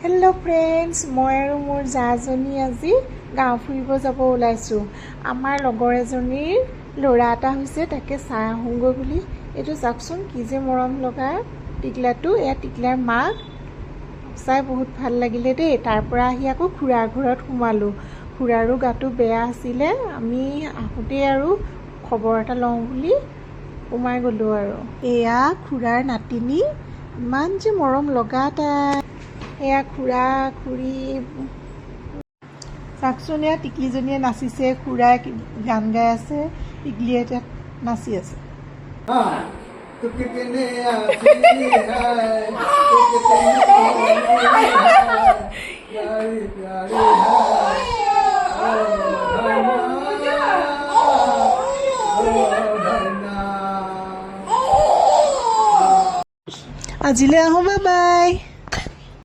Hello' friends, মই আৰু মোৰ জাজনী আজি গাঁও ফুৰিব যাব ওলাইছোঁ। আমাৰ লগৰ এজনীৰ ল'ৰা এটা হৈছে, তাকে চাই আহোঁগৈ বুলি। এইটো চাওকচোন কি যে মৰম লগা টিকলাটো, এয়া টিকলাৰ মাক। চাই বহুত ভাল লাগিলে দেই। তাৰ পৰা আহি আকৌ খুৰাৰ ঘৰত সোমালোঁ। খুৰাৰো গাটো বেয়া আছিলে, আমি আহোঁতেই আৰু খবৰ এটা লওঁ বুলি সোমাই গ'লোঁ আৰু। এয়া খুৰাৰ নাতিনী, ইমান যে মৰম লগা তাই। এয়া খুৰা খুৰী, চাওকচোন এয়া টিকলিজনীয়ে নাচিছে, খুৰাই গান গাই আছে, টিকলিয়ে এতিয়া নাচি আছে। আজিলৈ আহোঁ, বাই বাই।